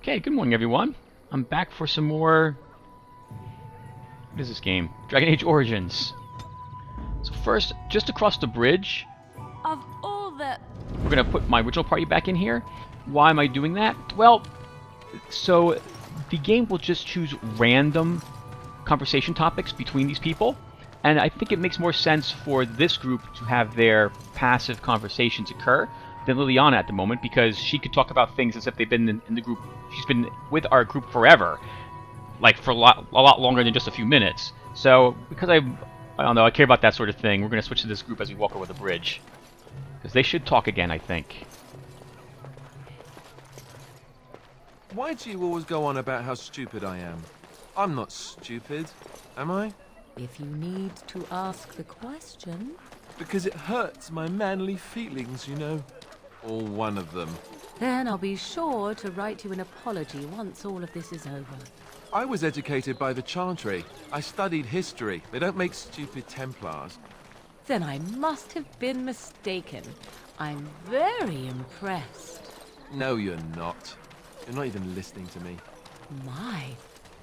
Okay, good morning everyone. I'm back for some more... What is this game? Dragon Age Origins. So first, just across the bridge, Of all the... we're gonna put my original party back in here. Why am I doing that? Well, so the game will just choose random conversation topics between these people, and I think it makes more sense for this group to have their passive conversations occur than Liliana at the moment, because she could talk about things as if they've been in the group. She's been with our group forever, like for a lot longer than just a few minutes. So because I don't know, I care about that sort of thing, we're going to switch to this group as we walk over the bridge, because they should talk again, I think. Why do you always go on about how stupid I am? I'm not stupid, am I? If you need to ask the question... Because it hurts my manly feelings, you know. Or one of them. Then I'll be sure to write you an apology once all of this is over. I was educated by the Chantry. I studied history. They don't make stupid Templars. Then I must have been mistaken. I'm very impressed. No, you're not. You're not even listening to me. My,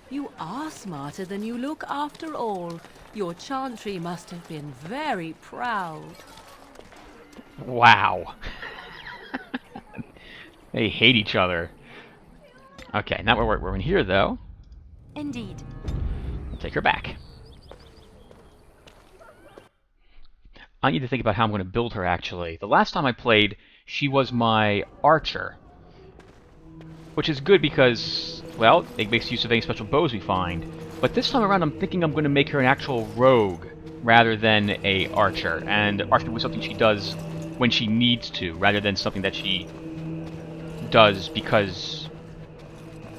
you are smarter than you look after all. Your Chantry must have been very proud. Wow. They hate each other. Okay, now we're in here, though. Indeed. We'll take her back. I need to think about how I'm going to build her, actually. The last time I played, she was my archer. Which is good because, well, it makes use of any special bows we find. But this time around, I'm thinking I'm going to make her an actual rogue rather than a archer. And archer was something she does when she needs to, rather than something that she does because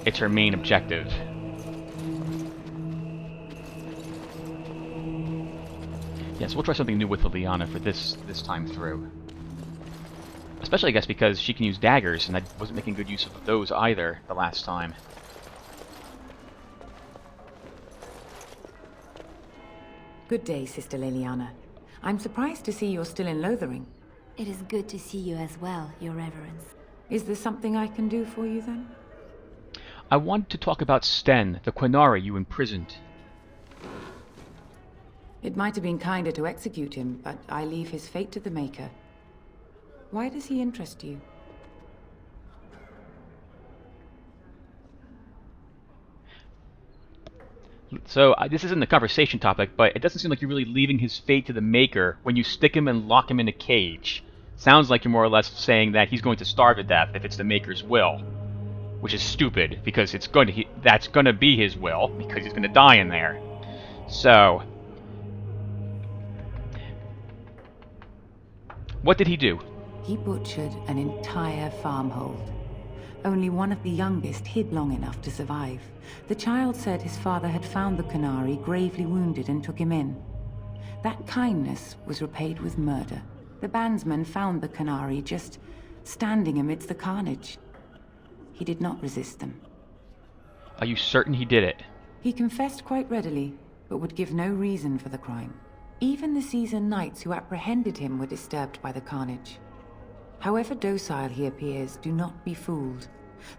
it's her main objective. Yes, we'll try something new with Liliana for this time through. Especially, I guess, because she can use daggers, and I wasn't making good use of those either the last time. Good day, Sister Liliana. I'm surprised to see you're still in Lothering. It is good to see you as well, Your Reverence. Is there something I can do for you, then? I wanted to talk about Sten, the Quinari you imprisoned. It might have been kinder to execute him, but I leave his fate to the Maker. Why does he interest you? So, this isn't the conversation topic, but it doesn't seem like you're really leaving his fate to the Maker when you stick him and lock him in a cage. Sounds like you're more or less saying that he's going to starve to death if it's the Maker's will. Which is stupid, because that's going to be his will, because he's going to die in there. So... what did he do? He butchered an entire farmhold. Only one of the youngest hid long enough to survive. The child said his father had found the Qunari gravely wounded and took him in. That kindness was repaid with murder. The bandsman found the Qunari just standing amidst the carnage. He did not resist them. Are you certain he did it? He confessed quite readily, but would give no reason for the crime. Even the seasoned knights who apprehended him were disturbed by the carnage. However docile he appears, do not be fooled.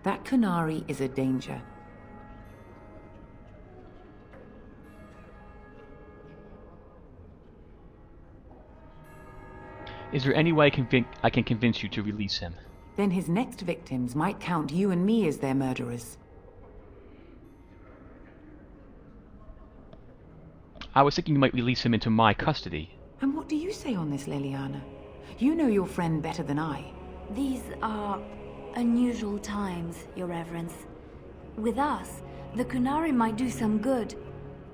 That Qunari is a danger. Is there any way I can convince you to release him? Then his next victims might count you and me as their murderers. I was thinking you might release him into my custody. And what do you say on this, Liliana? You know your friend better than I. These are unusual times, Your Reverence. With us, the Qunari might do some good.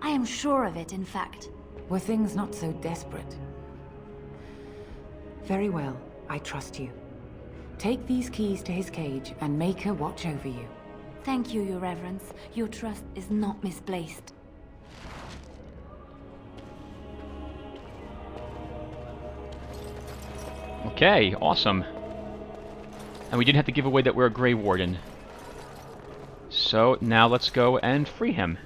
I am sure of it, in fact. Were things not so desperate? Very well, I trust you. Take these keys to his cage and make her watch over you. Thank you, Your Reverence. Your trust is not misplaced. Okay, awesome. And we didn't have to give away that we're a Grey Warden. So now let's go and free him.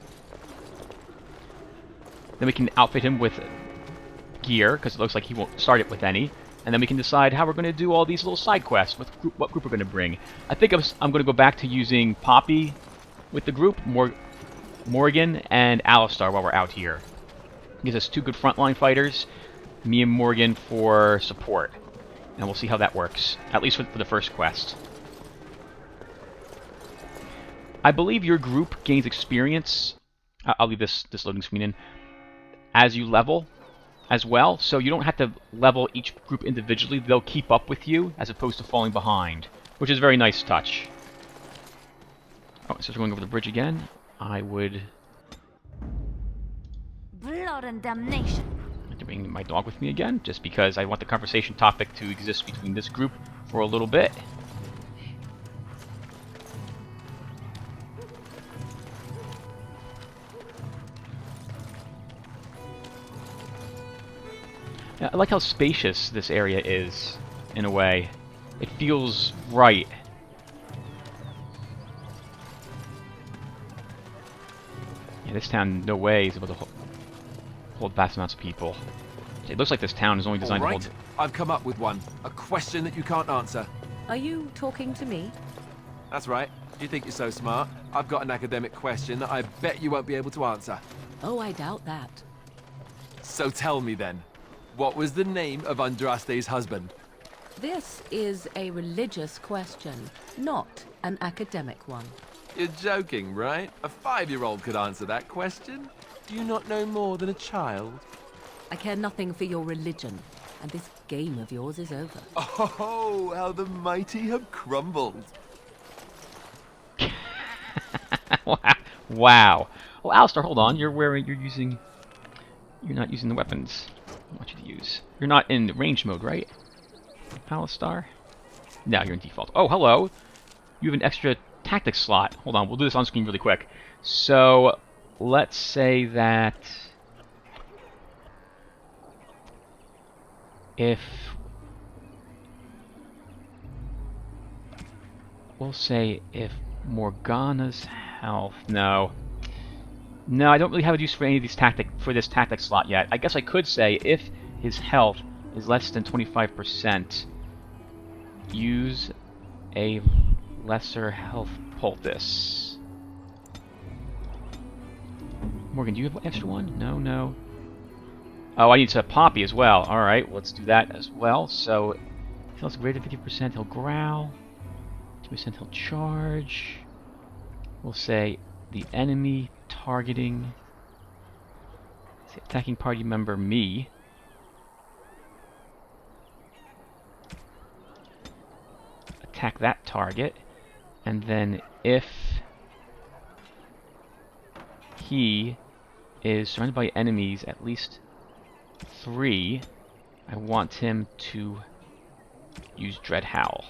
Then we can outfit him with gear, because it looks like he won't start it with any. and then we can decide how we're going to do all these little side quests, what group we're going to bring. I think I'm going to go back to using Poppy with the group, Morgan and Alistar while we're out here. Gives us 2 good frontline fighters, me and Morgan for support. And we'll see how that works, at least for the first quest. I believe your group gains experience, I'll leave this loading screen in, as you level as well, so you don't have to level each group individually. They'll keep up with you as opposed to falling behind, which is a very nice touch. Oh, so we're going over the bridge again. I would Blood and damnation. like to bring my dog with me again, just because I want the conversation topic to exist between this group for a little bit. Yeah, I like how spacious this area is, in a way. It feels right. Yeah, this town, no way, is able to hold vast amounts of people. It looks like this town is only designed All right, to hold... I've come up with one. A question that you can't answer. Are you talking to me? That's right. You think you're so smart? I've got an academic question that I bet you won't be able to answer. Oh, I doubt that. So tell me then, what was the name of Andraste's husband? This is a religious question, not an academic one. You're joking, right? A 5-year-old could answer that question. Do you not know more than a child? I care nothing for your religion, and this game of yours is over. Oh, how the mighty have crumbled. Wow. Well, Alistar, hold on. You're not using the weapons I want you to use. You're not in range mode, right? Alistar? No, you're in default. Oh, hello. You have an extra tactics slot. Hold on, we'll do this on screen really quick. So, let's say that if we'll say if Morgana's health, no, I don't really have a use for any of these this tactic slot yet. I guess I could say if his health is less than 25%, use a lesser health poultice. Morgan, do you have an extra one? No. Oh, I need to Poppy as well. Alright, let's do that as well. So, if he feels greater than 50%, he'll growl. 2% he'll charge. We'll say the enemy targeting, say attacking party member me. Attack that target, and then if he is surrounded by enemies at least 3, I want him to use Dread Howl.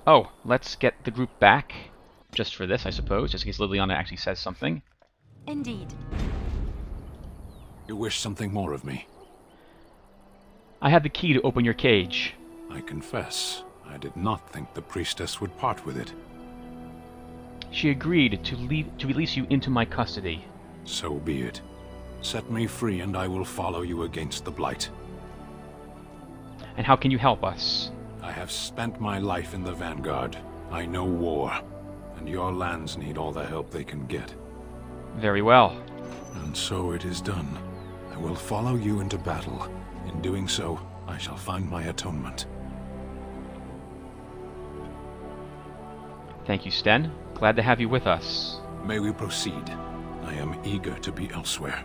Oh, let's get the group back, just for this, I suppose, just in case Liliana actually says something. Indeed. You wish something more of me? I have the key to open your cage. I confess, I did not think the priestess would part with it. She agreed to release you into my custody. So be it. Set me free and I will follow you against the Blight. And how can you help us? I have spent my life in the Vanguard. I know war, and your lands need all the help they can get. Very well. And so it is done. I will follow you into battle. In doing so, I shall find my atonement. Thank you, Sten. Glad to have you with us. May we proceed? I am eager to be elsewhere.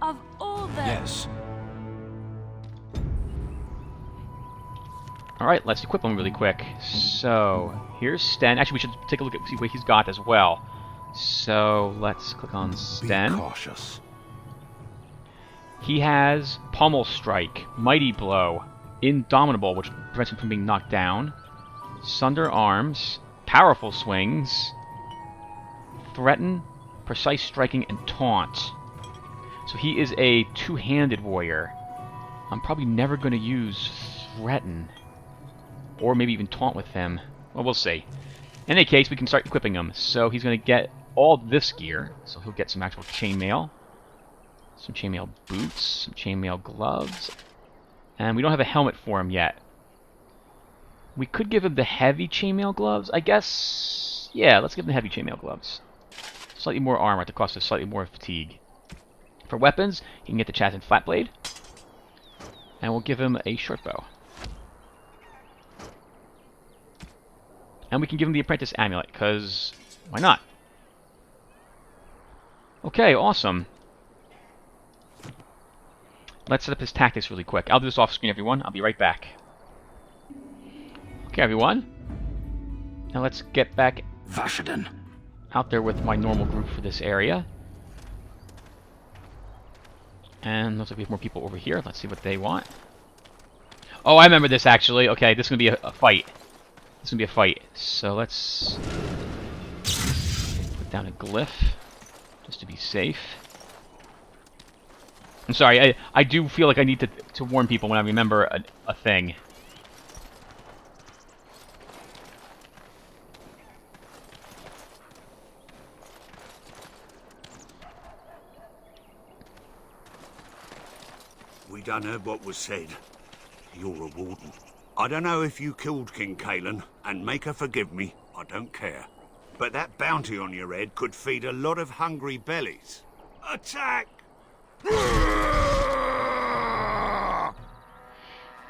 Of all the... Yes. Alright, let's equip him really quick. So, here's Sten. Actually, we should take a look at see what he's got as well. So, let's click on Sten. Be cautious. He has Pummel Strike, Mighty Blow, Indomitable, which prevents him from being knocked down, Sunder Arms, Powerful Swings, Threaten, Precise Striking, and Taunt. So he is a two-handed warrior. I'm probably never going to use Threaten. Or maybe even Taunt with him. Well, we'll see. In any case, we can start equipping him. So he's going to get all this gear. So he'll get some actual chainmail. Some chainmail boots. Some chainmail gloves. And we don't have a helmet for him yet. We could give him the heavy chainmail gloves. I guess... yeah, let's give him the heavy chainmail gloves. Slightly more armor at the cost of slightly more fatigue. For weapons, he can get the Chasm Flatblade. And we'll give him a short bow. And we can give him the Apprentice Amulet, because why not? Okay, awesome. Let's set up his tactics really quick. I'll do this off screen, everyone. I'll be right back. Okay, everyone. Now let's get back out there with my normal group for this area. And looks like we have more people over here. Let's see what they want. Oh, I remember this, actually. Okay, this is going to be a fight. This is going to be a fight. So let's put down a glyph, just to be safe. I'm sorry, I do feel like I need to warn people when I remember a thing. We done heard what was said. You're a warden. I don't know if you killed King Kalen, and make her forgive me, I don't care. But that bounty on your head could feed a lot of hungry bellies. Attack!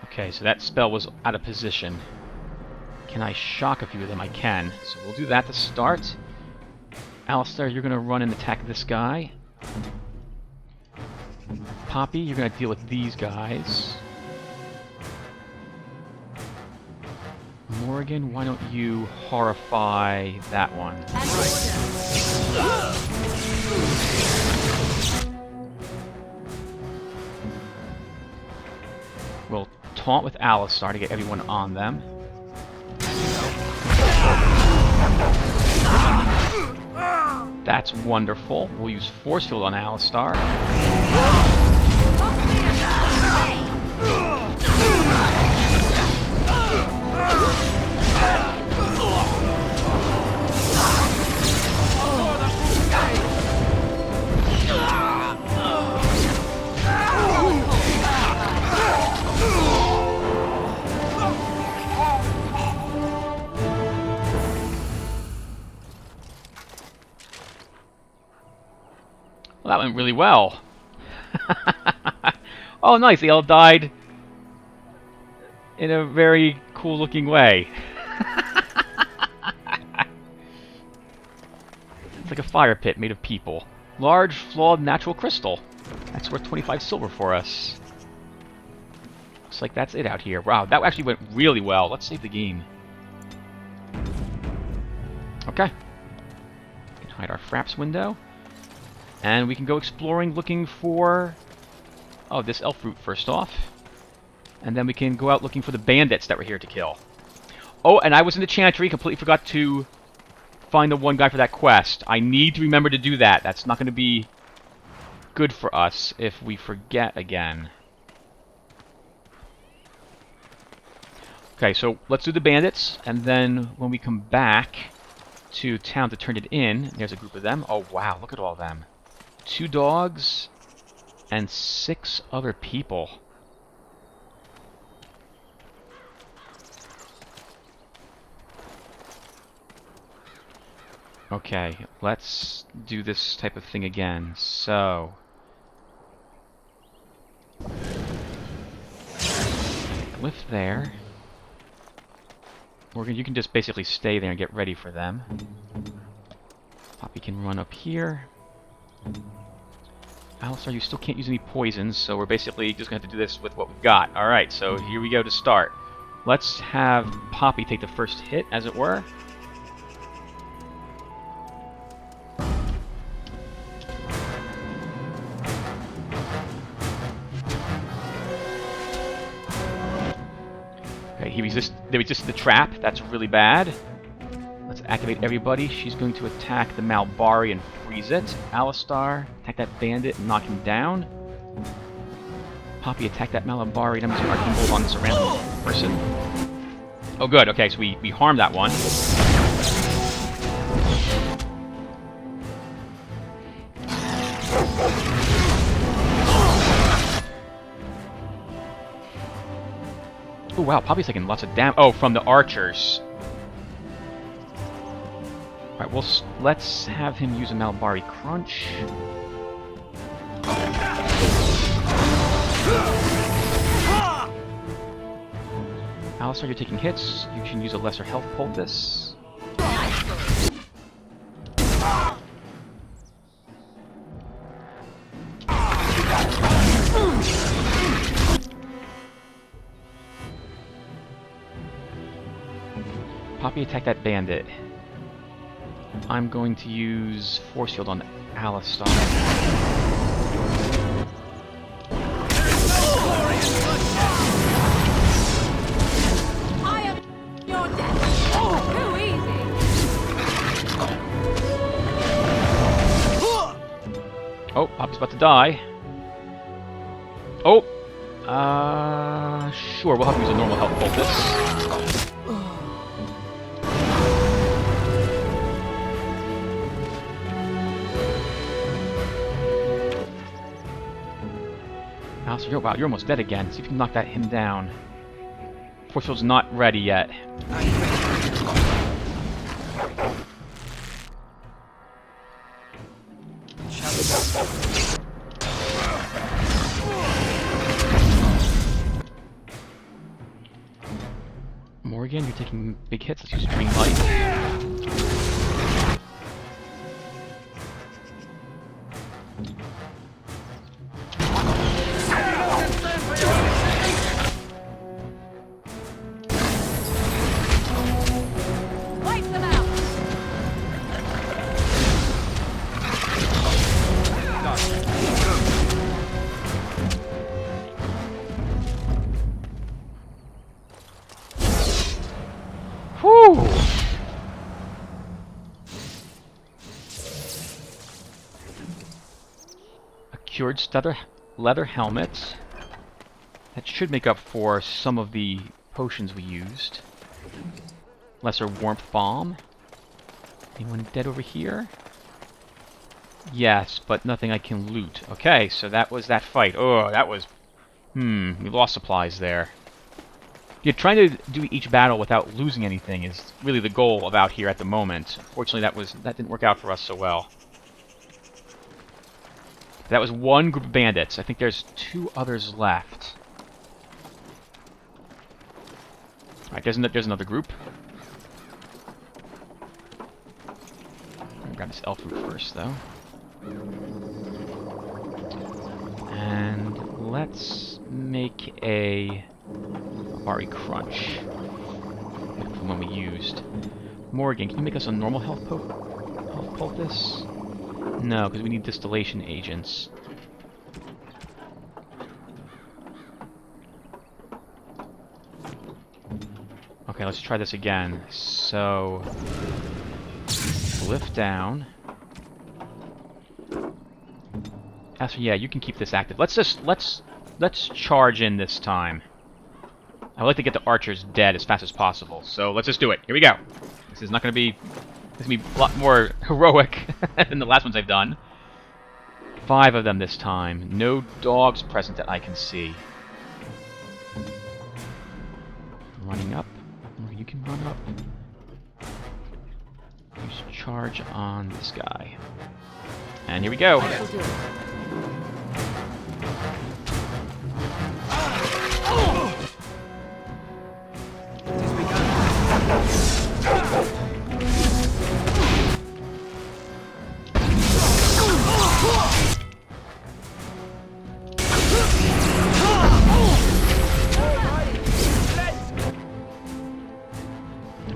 Okay, so that spell was out of position. Can I shock a few of them? I can. So we'll do that to start. Alistair, you're going to run and attack this guy. Poppy, you're going to deal with these guys. Morgan, why don't you horrify that one? We'll taunt with Alistar to get everyone on them. That's wonderful. We'll use Force Field on Alistar. Well, that went really well. Oh, nice. They all died in a very cool-looking way. It's like a fire pit made of people. Large, flawed natural crystal. That's worth 25 silver for us. Looks like that's it out here. Wow, that actually went really well. Let's save the game. Okay. We can hide our Fraps window. And we can go exploring looking for... oh, this elf fruit first off. And then we can go out looking for the bandits that we're here to kill. Oh, and I was in the Chantry. Completely forgot to find the one guy for that quest. I need to remember to do that. That's not going to be good for us if we forget again. Okay, so let's do the bandits. And then when we come back to town to turn it in, there's a group of them. Oh, wow. Look at all of them. 2 dogs and 6 other people. Okay, let's do this type of thing again. So, lift there. Morgan, you can just basically stay there and get ready for them. Poppy can run up here. Alistair, you still can't use any poisons, so we're basically just going to have to do this with what we've got. Alright, so here we go to start. Let's have Poppy take the first hit, as it were. Okay, they resisted the trap. That's really bad. Let's activate everybody. She's going to attack the Malbari and freeze it. Alistar, attack that bandit and knock him down. Poppy attack that Malabari. I'm using Arcane Bolt on this random person. Oh, good. Okay, so we harmed that one. Oh, wow. Poppy's taking lots of damage. Oh, from the archers. Alright, well, let's have him use a Malabari Crunch. Alistair, you're taking hits. You can use a lesser health poultice. Poppy, attack that bandit. I'm going to use Force Field on Alistair. Oh, Poppy's about to die. Oh! Sure, we'll have to use a normal health poultice. Alistair, wow, you're almost dead again. See if you can knock him down. Force Field's not ready yet. Morgan, you're taking big hits. Let's use Dream Light. Whew! A cured leather helmet. That should make up for some of the potions we used. Lesser warmth bomb. Anyone dead over here? Yes, but nothing I can loot. Okay, so that was that fight. Oh, that was... we lost supplies there. Yeah, trying to do each battle without losing anything is really the goal of out here at the moment. Fortunately, that didn't work out for us so well. That was one group of bandits. I think there's 2 others left. Alright, there's another group. Grab this elf root first, though. And let's make a Bari Crunch from when we used. Morgan, can you make us a normal health poultice? No, because we need distillation agents. Okay, let's try this again. So, lift down. Actually, yeah, you can keep this active. Let's charge in this time. I would like to get the archers dead as fast as possible, so let's just do it. Here we go. This is gonna be a lot more heroic than the last ones I've done. 5 of them this time. No dogs present that I can see. Running up. You can run up. Use charge on this guy. And here we go.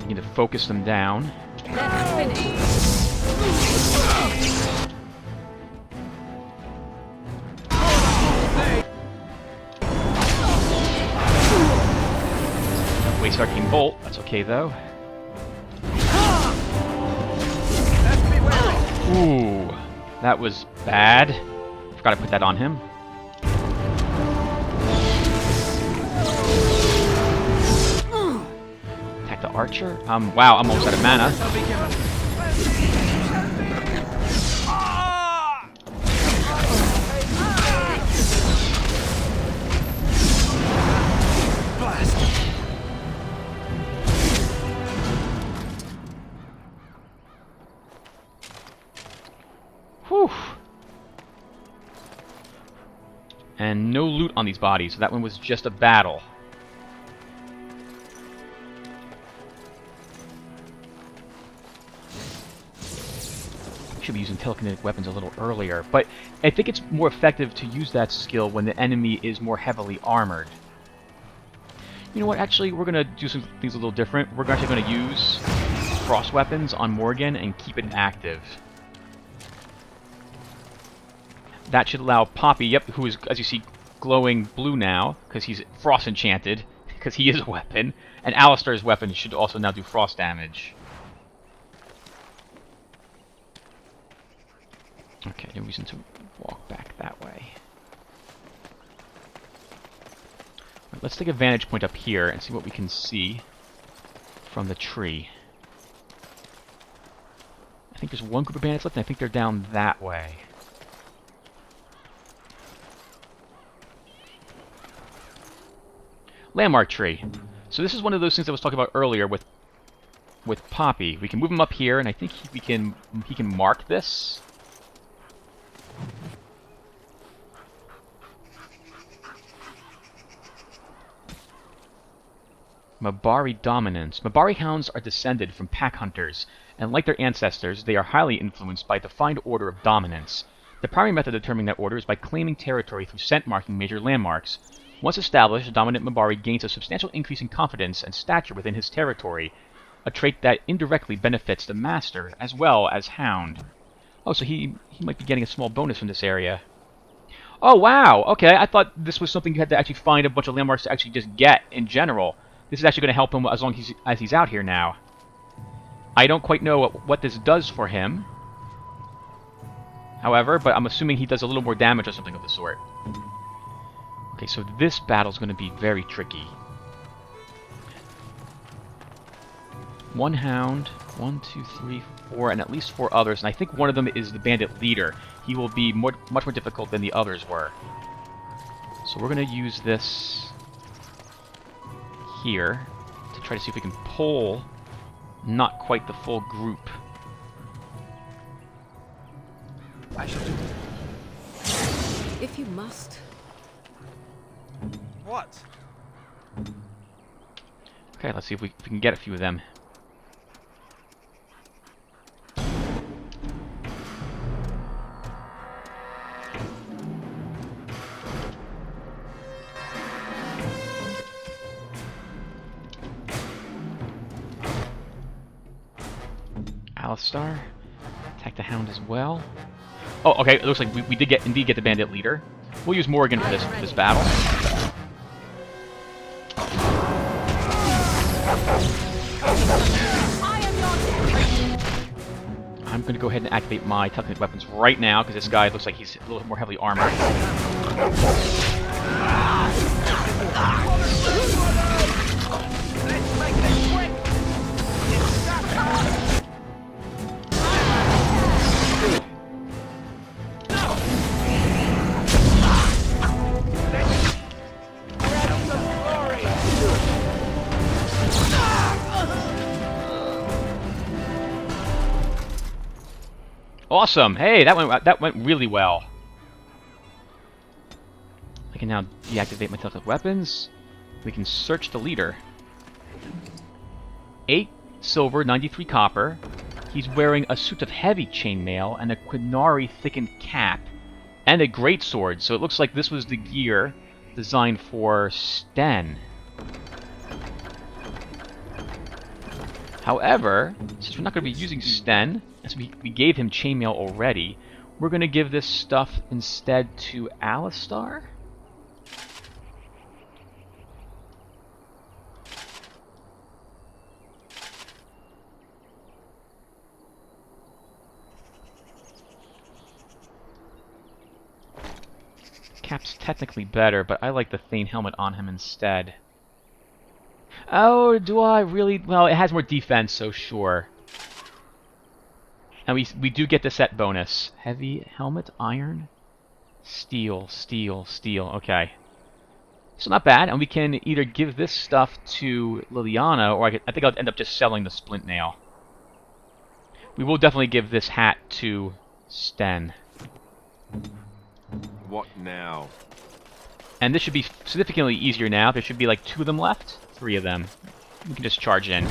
Need to focus them down. Waste Arcane Bolt. That's okay though. Ooh, that was bad. Forgot to put that on him. archer? Wow, I'm almost out of mana. Whew. And no loot on these bodies, so that one was just a battle. Should be using telekinetic weapons a little earlier, but I think it's more effective to use that skill when the enemy is more heavily armored. You know what, actually, we're going to do some things a little different. We're actually going to use frost weapons on Morgan and keep it active. That should allow Poppy, yep, who is, as you see, glowing blue now, because he's frost enchanted, because he is a weapon, and Alistair's weapon should also now do frost damage. Okay, no reason to walk back that way. Right, let's take a vantage point up here and see what we can see from the tree. I think there's one group of bandits left, and I think they're down that way. Landmark tree. So this is one of those things I was talking about earlier with Poppy. We can move him up here, and I think he can mark this. Mabari dominance. Mabari hounds are descended from pack hunters, and like their ancestors, they are highly influenced by a defined order of dominance. The primary method of determining that order is by claiming territory through scent marking major landmarks. Once established, a dominant Mabari gains a substantial increase in confidence and stature within his territory, a trait that indirectly benefits the master as well as hound. Oh, so he might be getting a small bonus from this area. Oh, wow! Okay, I thought this was something you had to actually find a bunch of landmarks to actually just get in general. This is actually going to help him as long as he's out here now. I don't quite know what this does for him, however, but I'm assuming he does a little more damage or something of the sort. Okay, so this battle's going to be very tricky. One hound, 1, 2, 3, 4, and at least 4 others, and I think one of them is the bandit leader. He will be much more difficult than the others were. So we're going to use this here to try to see if we can pull not quite the full group. I shall do it. If you must. What? Okay, let's see if we can get a few of them. Alistair, attack the hound as well. Oh, okay. It looks like we did indeed get the bandit leader. We'll use Morgan for this battle. I'm going to go ahead and activate my telekinetic weapons right now because this guy looks like he's a little more heavily armored. Awesome! Hey, that went really well. I can now deactivate my telekinetic weapons. We can search the leader. 8 silver, 93 copper. He's wearing a suit of heavy chainmail and a Quinari thickened cap and a greatsword. So it looks like this was the gear designed for Sten. However, since we're not going to be using Sten, as we gave him chainmail already, we're going to give this stuff instead to Alistair. Cap's technically better, but I like the Thane helmet on him instead. Oh, do I really? Well, it has more defense, so sure. And we do get the set bonus. Heavy helmet, iron, steel, steel, steel. Okay. So not bad, and we can either give this stuff to Liliana, or I think I'll end up just selling the splint nail. We will definitely give this hat to Sten. What now? And this should be significantly easier now. There should be like 2 of them left. 3 of them. We can just charge in.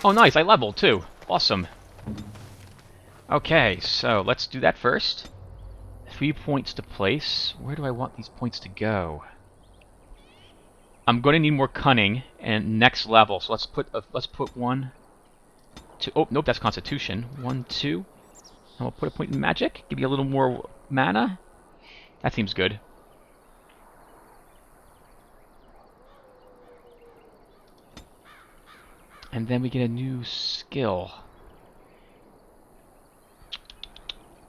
Oh, nice. I leveled, too. Awesome. Okay, so let's do that first. 3 points to place. Where do I want these points to go? I'm going to need more cunning and next level. So let's put 1, 2. Oh, nope, that's Constitution. 1, 2. And we'll put a point in magic. Give you a little more mana. That seems good. And then we get a new skill.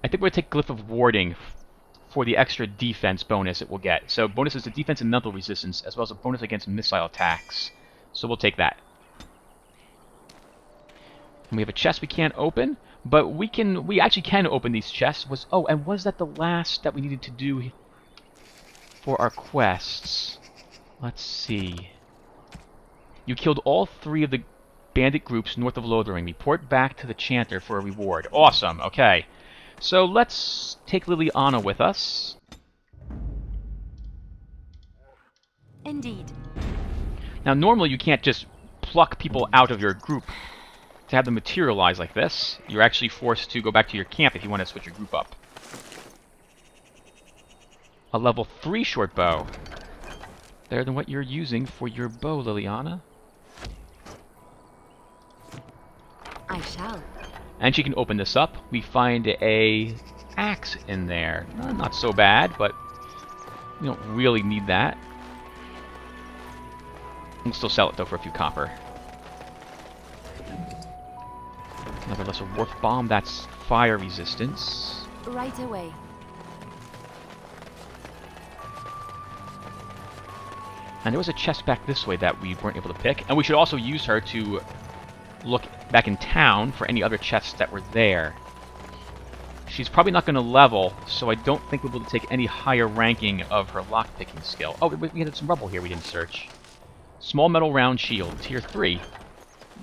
I think we're going to take Glyph of Warding for the extra defense bonus it will get. So bonuses to defense and mental resistance, as well as a bonus against missile attacks. So we'll take that. And we have a chest we can't open, but we actually can open these chests. And was that the last that we needed to do for our quests? Let's see. You killed all 3 of the bandit groups north of Lothering. Report back to the Chanter for a reward. Awesome, okay. So let's take Liliana with us. Indeed. Now normally you can't just pluck people out of your group to have them materialize like this. You're actually forced to go back to your camp if you want to switch your group up. A level 3 short bow. Better than what you're using for your bow, Liliana. I shall. And she can open this up. We find a axe in there. Not so bad, but we don't really need that. We'll still sell it though for a few copper. Another lesser warp bomb. That's fire resistance. Right away. And there was a chest back this way that we weren't able to pick. And we should also use her to look back in town for any other chests that were there. She's probably not going to level, so I don't think we'll be able to take any higher ranking of her lockpicking skill. Oh, we had some rubble here we didn't search. Small metal round shield, tier 3.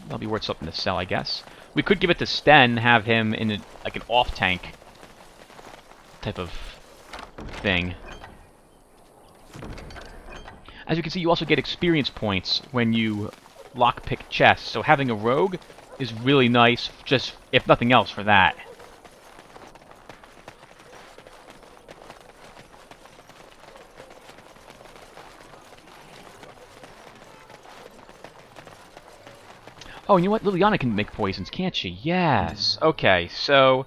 That'll be worth something to sell, I guess. We could give it to Sten, have him in like an off-tank type of thing. As you can see, you also get experience points when you lockpick chests, so having a rogue is really nice, just if nothing else for that. Oh, and you know what? Liliana can make poisons, can't she? Yes. Okay, so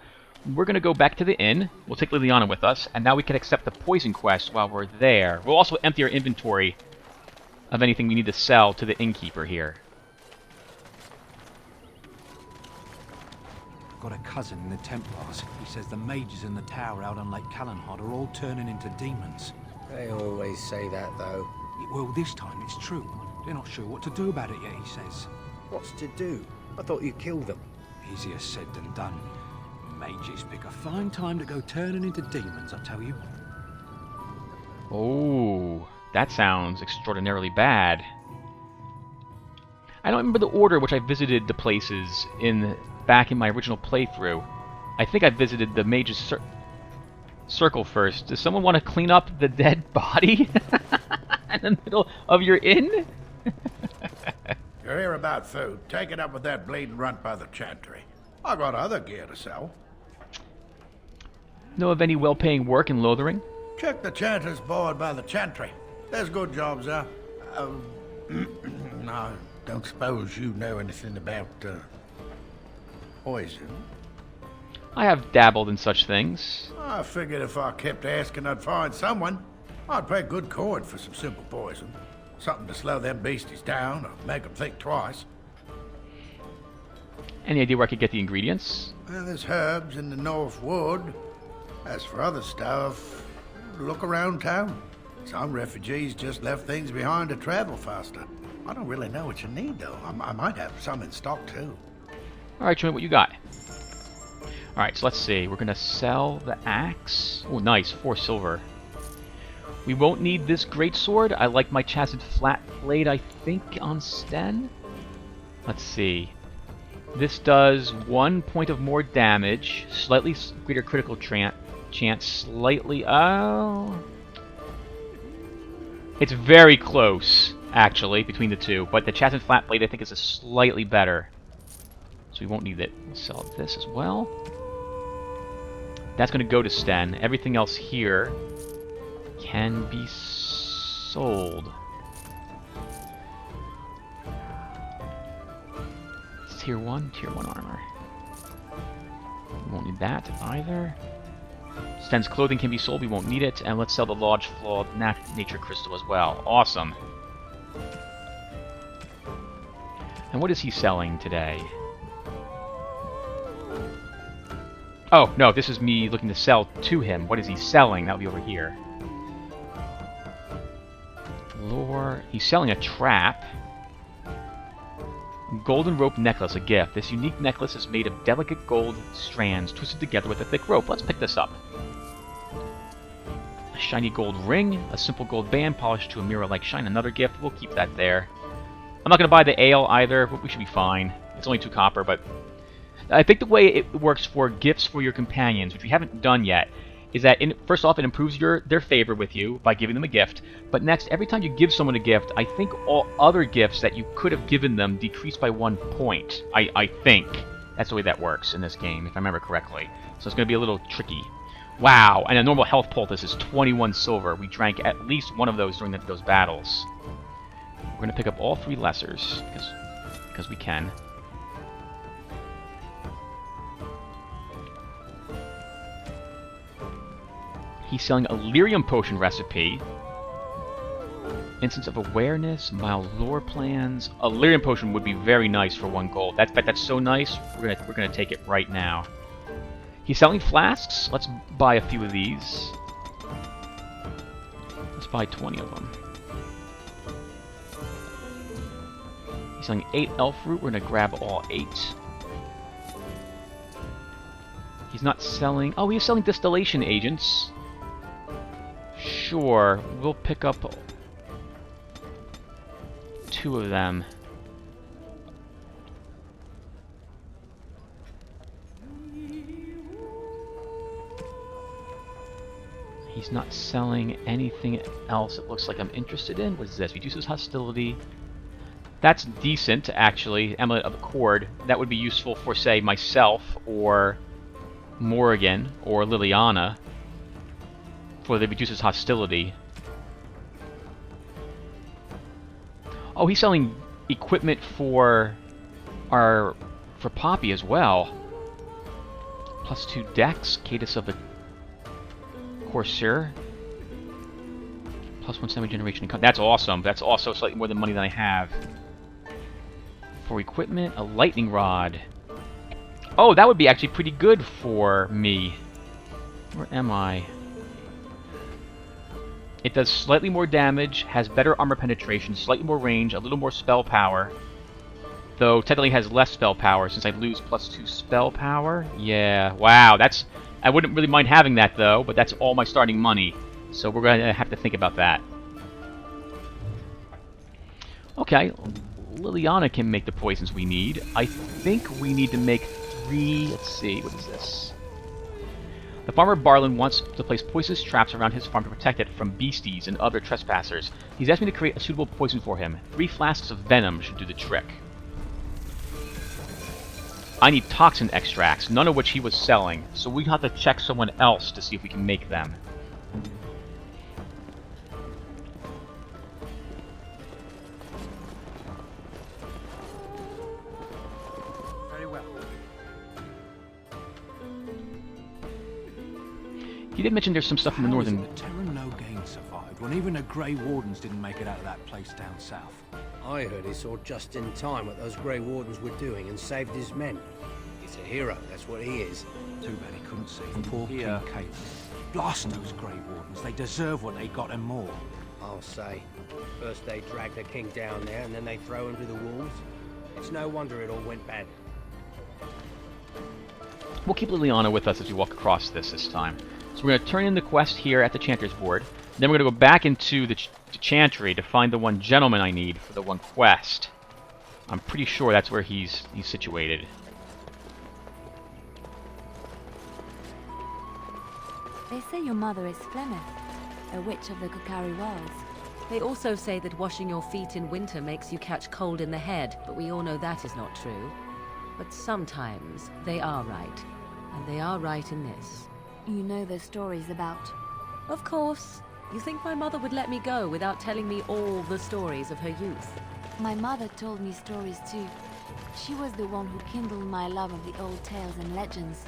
we're going to go back to the inn. We'll take Liliana with us, and now we can accept the poison quest while we're there. We'll also empty our inventory of anything we need to sell to the innkeeper here. Got a cousin in the Templars. He says the mages in the tower out on Lake Callanhod are all turning into demons. They always say that, though. Well, this time it's true. They're not sure what to do about it yet, he says. What's to do? I thought you killed them. Easier said than done. Mages pick a fine time to go turning into demons, I tell you. Oh, that sounds extraordinarily bad. I don't remember the order which I visited the places back in my original playthrough. I think I visited the mage's circle first. Does someone want to clean up the dead body in the middle of your inn? You're here about food. Take it up with that bleeding runt by the chantry. I got other gear to sell. Know of any well-paying work in Lothering? Check the chanter's board by the chantry. There's good jobs there. No, don't suppose you know anything about poison? I have dabbled in such things. I figured if I kept asking, I'd find someone. I'd pay good coin for some simple poison. Something to slow them beasties down or make them think twice. Any idea where I could get the ingredients? Well, there's herbs in the North Wood. As for other stuff, look around town. Some refugees just left things behind to travel faster. I don't really know what you need, though. I might have some in stock, too. Alright, show me what you got. Alright, so let's see. We're going to sell the axe. Oh, nice. 4 silver. We won't need this greatsword. I like my chassid flat blade, I think, on Sten. Let's see. This does 1 point of more damage, slightly greater critical chance, slightly... Oh... It's very close, actually, between the two, but the chassid flat blade, I think, is a slightly better. So we won't need it. We'll sell this as well. That's going to go to Sten. Everything else here can be sold. It's tier 1 armor. We won't need that either. Sten's clothing can be sold, we won't need it. And let's sell the Lodge Flawed Nature Crystal as well. Awesome. And what is he selling today? Oh, no, this is me looking to sell to him. What is he selling? That'll be over here. Lore. He's selling a trap. Golden rope necklace, a gift. This unique necklace is made of delicate gold strands twisted together with a thick rope. Let's pick this up. A shiny gold ring, a simple gold band polished to a mirror-like shine, another gift. We'll keep that there. I'm not going to buy the ale either, but we should be fine. It's only 2 copper, but I think the way it works for gifts for your companions, which we haven't done yet, is that first off, it improves their favor with you by giving them a gift. But next, every time you give someone a gift, I think all other gifts that you could have given them decrease by 1 point. I think. That's the way that works in this game, if I remember correctly. So it's going to be a little tricky. Wow, and a normal health poultice is 21 silver. We drank at least one of those during those battles. We're going to pick up all 3 lessers, because we can. He's selling a lyrium potion recipe. Instance of awareness, mild lore plans. A lyrium potion would be very nice for 1 gold. That's so nice. We're gonna take it right now. He's selling flasks. Let's buy a few of these. Let's buy 20 of them. He's selling 8 elf root. We're gonna grab all 8. He's not selling... Oh, he's selling distillation agents. Sure, we'll pick up 2 of them. He's not selling anything else it looks like I'm interested in. What is this? Reduces hostility. That's decent, actually. Amulet of Accord. That would be useful for, say, myself, or Morrigan, or Liliana. For the reduces hostility. Oh, he's selling equipment for Poppy as well. +2 dex, Cadus of the Corsair. +1 semi-generation income. That's awesome. That's also slightly more than money than I have. For equipment, a lightning rod. Oh, that would be actually pretty good for me. Where am I? It does slightly more damage, has better armor penetration, slightly more range, a little more spell power. Though technically has less spell power since I lose +2 spell power. Yeah, wow, that's... I wouldn't really mind having that though, but that's all my starting money. So we're going to have to think about that. Okay, Liliana can make the poisons we need. I think we need to make 3... Let's see, what is this? The farmer Barlin wants to place poisonous traps around his farm to protect it from beasties and other trespassers. He's asked me to create a suitable poison for him. 3 flasks of venom should do the trick. I need toxin extracts, none of which he was selling, so we have to check someone else to see if we can make them. Very well. You did mention there's some stuff in the How is northern... it that Terra no Gain survived when even the Grey Wardens didn't make it out of that place down south? I heard he saw just in time what those Grey Wardens were doing and saved his men. He's a hero, that's what he is. Too bad he couldn't save poor Yeah. King Caitlin. Blast those Grey Wardens, they deserve what they got and more. I'll say. First they drag the king down there and then they throw him to the wolves. It's no wonder it all went bad. We'll keep Liliana with us as we walk across this time. So we're going to turn in the quest here at the Chanter's board. Then we're going to go back into the Chantry to find the one gentleman I need for the one quest. I'm pretty sure that's where he's situated. They say your mother is Flemeth, a witch of the Kukari Wells. They also say that washing your feet in winter makes you catch cold in the head, but we all know that is not true. But sometimes they are right, and they are right in this. You know the stories about... Of course. You think my mother would let me go without telling me all the stories of her youth? My mother told me stories too. She was the one who kindled my love of the old tales and legends.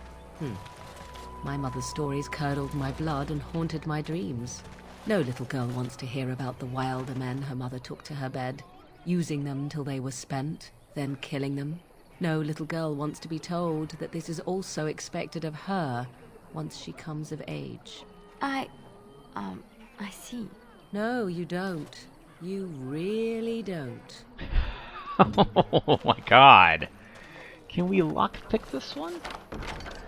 My mother's stories curdled my blood and haunted my dreams. No little girl wants to hear about the wilder men her mother took to her bed, using them till they were spent, then killing them. No little girl wants to be told that this is also expected of her once she comes of age. I see. No, you don't. You really don't. Oh my god. Can we lockpick this one?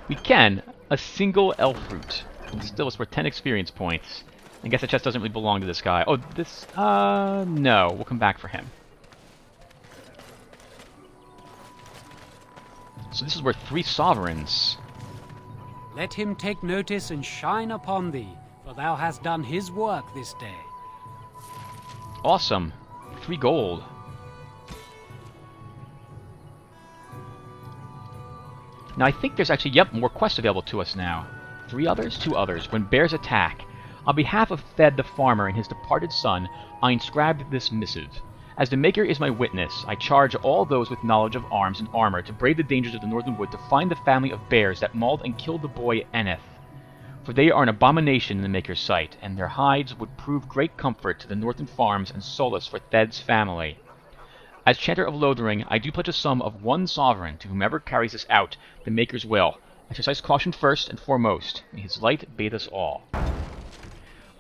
We can. A single elf fruit. Still, it's worth 10 experience points. I guess the chest doesn't really belong to this guy. Oh, this... no. We'll come back for him. So this is worth 3 sovereigns. Let him take notice and shine upon thee, for thou hast done his work this day. Awesome. 3 gold. Now I think there's actually, yep, more quests available to us now. 3 others? 2 others. When bears attack. On behalf of Thed the farmer and his departed son, I inscribed this missive. As the Maker is my witness, I charge all those with knowledge of arms and armor to brave the dangers of the Northern Wood to find the family of bears that mauled and killed the boy Eneth. For they are an abomination in the Maker's sight, and their hides would prove great comfort to the northern farms and solace for Thed's family. As Chanter of Lothering, I do pledge a sum of 1 sovereign to whomever carries this out, the Maker's will. Exercise caution first and foremost. May his light bathe us all.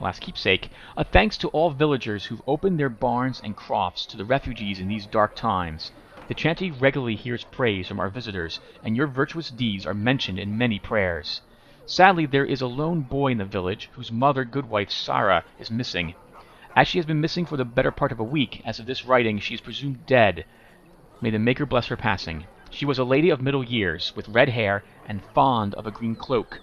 Last keepsake, a thanks to all villagers who've opened their barns and crofts to the refugees in these dark times. The Chanty regularly hears praise from our visitors, and your virtuous deeds are mentioned in many prayers. Sadly, there is a lone boy in the village whose mother, goodwife Sarah, is missing. As she has been missing for the better part of a week, as of this writing, she is presumed dead. May the Maker bless her passing. She was a lady of middle years, with red hair, and fond of a green cloak.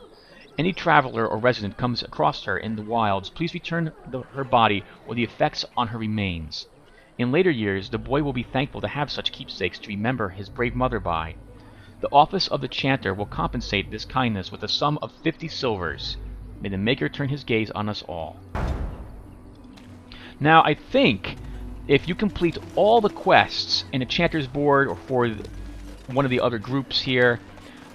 Any traveler or resident comes across her in the wilds, please return her body or the effects on her remains. In later years, the boy will be thankful to have such keepsakes to remember his brave mother by. The office of the Chanter will compensate this kindness with a sum of 50 silvers. May the Maker turn his gaze on us all. Now, I think if you complete all the quests in a Chanter's board or for one of the other groups here,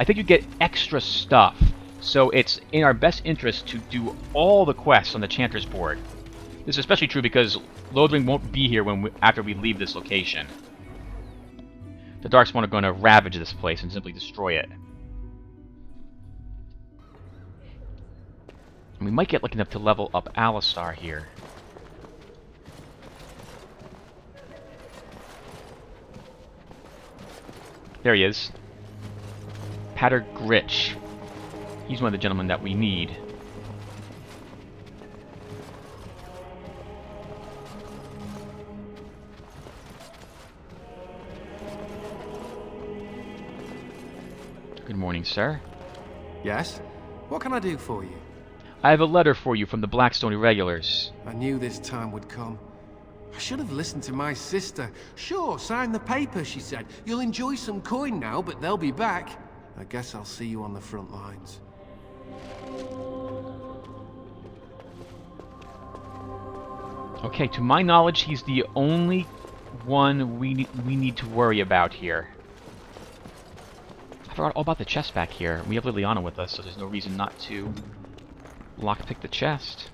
I think you get extra stuff. So it's in our best interest to do all the quests on the Chanter's board. This is especially true because Lothering won't be here after we leave this location. The Darkspawn are going to ravage this place and simply destroy it. And we might get lucky enough to level up Alistar here. There he is. Pater Gritch. He's one of the gentlemen that we need. Good morning, sir. Yes? What can I do for you? I have a letter for you from the Blackstone Irregulars. I knew this time would come. I should have listened to my sister. Sure, sign the paper, she said. You'll enjoy some coin now, but they'll be back. I guess I'll see you on the front lines. Okay, to my knowledge, he's the only one we need to worry about here. I forgot all about the chest back here. We have Liliana with us, so there's no reason not to lockpick the chest.